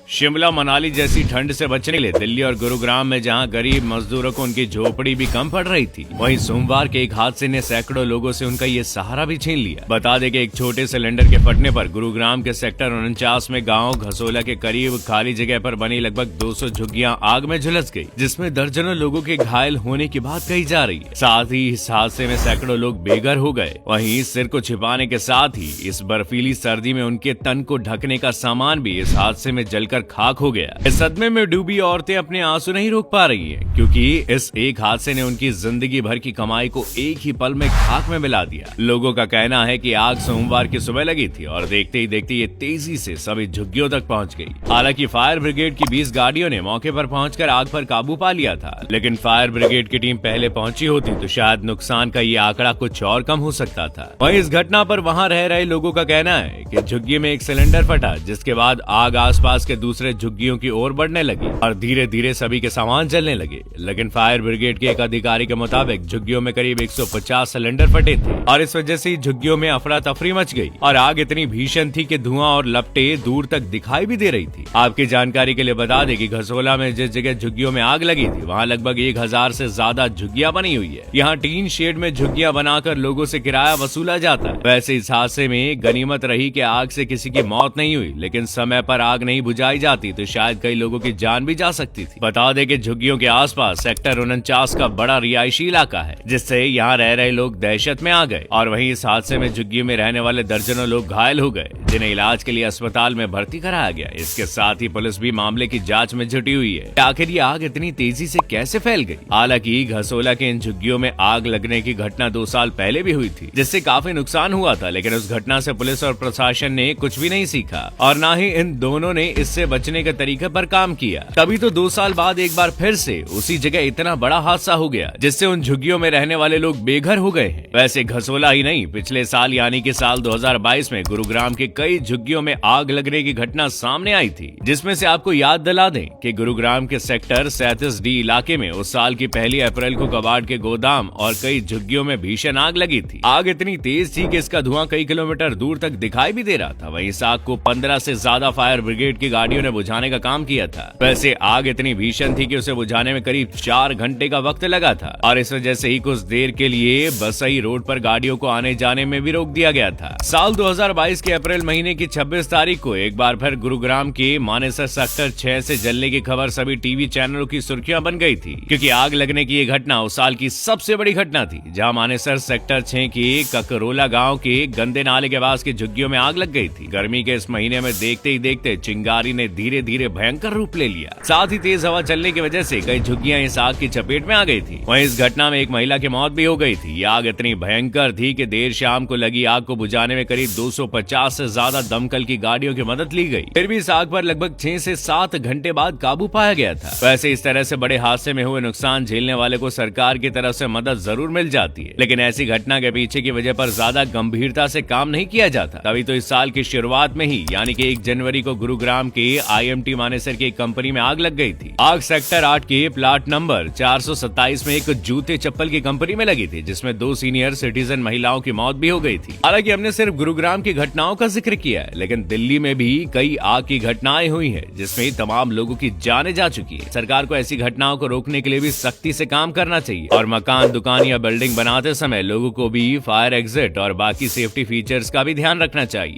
शिमला मनाली जैसी ठंड से बचने के लिए दिल्ली और गुरुग्राम में जहां गरीब मजदूरों को उनकी झोपड़ी भी कम पड़ रही थी, वहीं सोमवार के एक हादसे ने सैकड़ों लोगों से उनका ये सहारा भी छीन लिया। बता दें कि एक छोटे सिलेंडर के फटने पर गुरुग्राम के सेक्टर 49 में गांव घसोला के करीब खाली जगह पर बनी लगभग 200 झुग्गियां आग में झुलस गई, जिसमें दर्जनों लोगों के घायल होने की बात कही जा रही है। साथ ही इस हादसे में सैकड़ों लोग बेघर हो गए। वहीं सिर को छिपाने के साथ ही इस बर्फीली सर्दी में उनके तन को ढकने का सामान भी इस हादसे में जलकर खाक हो गया। इस सदमे में डूबी औरतें अपने आंसू नहीं रोक पा रही हैं, क्योंकि इस एक हादसे ने उनकी जिंदगी भर की कमाई को एक ही पल में खाक में मिला दिया। लोगों का कहना है कि आग सोमवार की सुबह लगी थी और देखते ही देखते ये तेजी से सभी झुग्गियों तक पहुंच गई। हालांकि फायर ब्रिगेड की 20 गाड़ियों ने मौके पर पहुंचकर आग पर काबू पा लिया था, लेकिन फायर ब्रिगेड की टीम पहले पहुंची होती तो शायद नुकसान का ये आंकड़ा कुछ और कम हो सकता था। वहीं इस घटना पर वहां रह रहे लोगों का कहना है कि झुग्गी में एक सिलेंडर फटा, जिसके बाद आग आसपास के दूसरे झुग्गियों की ओर बढ़ने लगी और धीरे धीरे सभी के सामान जलने लगे। लेकिन फायर ब्रिगेड के एक अधिकारी के मुताबिक झुग्गियों में करीब 150 सिलेंडर फटे थे और इस वजह से झुग्गियों में अफरा तफरी मच गई और आग इतनी भीषण थी कि धुआं और लपटे दूर तक दिखाई भी दे रही थी। आपकी जानकारी के लिए बता दें कि घसोला में जिस जगह झुग्गियों में आग लगी थी, वहाँ लगभग 1000 से ज्यादा झुग्गियां बनी हुई है। यहाँ टीन शेड में झुग्गियां बनाकर लोगों से किराया वसूला जाता है। वैसे इस हादसे में गनीमत रही कि आग से किसी की मौत नहीं हुई, लेकिन समय पर आग नहीं बुझाई जाती तो शायद कई लोगों की जान भी जा सकती थी। बता दें कि झुग्गियों के आसपास सेक्टर 49 का बड़ा रिहायशी इलाका है, जिससे यहाँ रह रहे लोग दहशत में आ गए और वहीं इस हादसे में झुग्गी में रहने वाले दर्जनों लोग घायल हो गए, जिन्हें इलाज के लिए अस्पताल में भर्ती कराया गया। इसके साथ ही पुलिस भी मामले की जांच में जुटी हुई है। आखिर ये आग इतनी तेजी से कैसे फैल गई? हालांकि घसोला के इन झुग्गियों में आग लगने की घटना 2 साल पहले भी हुई थी, जिससे काफी नुकसान हुआ था, लेकिन उस घटना से पुलिस और प्रशासन ने कुछ भी नहीं सीखा और न ही इन दोनों ने इससे बचने के तरीके पर काम किया। तभी तो 2 साल बाद एक बार फिर से उसी जगह इतना बड़ा हादसा हो गया, जिससे उन झुग्गियों में रहने वाले लोग बेघर हो गए हैं। वैसे घसोला ही नहीं, पिछले साल यानी कि साल 2022 में गुरुग्राम के कई झुग्गियों में आग लगने की घटना सामने आई थी, जिसमें से आपको याद दिला दें कि गुरुग्राम के सेक्टर 37D इलाके में उस साल की 1 अप्रैल को कबाड़ के गोदाम और कई झुग्गियों में भीषण आग लगी थी। आग इतनी तेज थी कि इसका धुआं कई किलोमीटर दूर तक दिखाई भी दे रहा था। वहीं इस आग को 15 से ज्यादा फायर ब्रिगेड की गाड़ियों ने बुझाने का काम किया था। वैसे आग इतनी भीषण थी कि उसे बुझाने में करीब 4 घंटे का वक्त लगा था और इस वजह से ही कुछ देर के लिए बसई रोड पर गाड़ियों को आने जाने में भी रोक दिया गया था। साल 2022 के अप्रैल महीने की 26 तारीख को एक बार फिर गुरुग्राम के मानेसर सेक्टर 6 से जलने की खबर सभी टीवी चैनलों की सुर्खियां बन गई थी, क्योंकि आग लगने की ये घटना उस साल की सबसे बड़ी घटना थी, जहां मानेसर सेक्टर 6 के ककरोला गाँव के गंदे नाले के पास की झुग्गियों में आग लग गई थी। गर्मी के इस महीने में देखते ही देखते चिंगारी ने धीरे धीरे भयंकर रूप ले लिया। साथ ही तेज हवा चलने की वजह से कई झुग्गियां इस आग की चपेट में आ गई थी। वहीं इस घटना में एक महिला की मौत भी हो गई थी। ये आग इतनी भयंकर थी कि देर शाम को लगी आग को बुझाने में करीब 250 से ज्यादा दमकल की गाड़ियों की मदद ली गई। फिर भी इस आग पर लगभग 6 से 7 घंटे बाद काबू पाया गया था। वैसे इस तरह से बड़े हादसे में हुए नुकसान झेलने वाले को सरकार की तरफ से मदद जरूर मिल जाती है, लेकिन ऐसी घटना के पीछे की वजह पर ज्यादा गंभीरता से काम नहीं किया जाता। तभी तो इस साल की शुरुआत में ही यानी कि 1 जनवरी को गुरुग्राम के IMT मानेसर की एक कंपनी में आग लग गई थी। आग सेक्टर 8 के प्लाट नंबर 427 में एक जूते चप्पल की कंपनी में लगी थी, जिसमें 2 सीनियर सिटीजन महिलाओं की मौत भी हो गई थी। हालांकि हमने सिर्फ गुरुग्राम की घटनाओं का जिक्र किया है, लेकिन दिल्ली में भी कई आग की घटनाएं हुई हैं, जिसमें तमाम लोगों की जानें जा चुकी है। सरकार को ऐसी घटनाओं को रोकने के लिए भी सख्ती से काम करना चाहिए और मकान, दुकान या बिल्डिंग बनाते समय लोगों को भी फायर एग्जिट और बाकी सेफ्टी फीचर्स का भी ध्यान रखना चाहिए।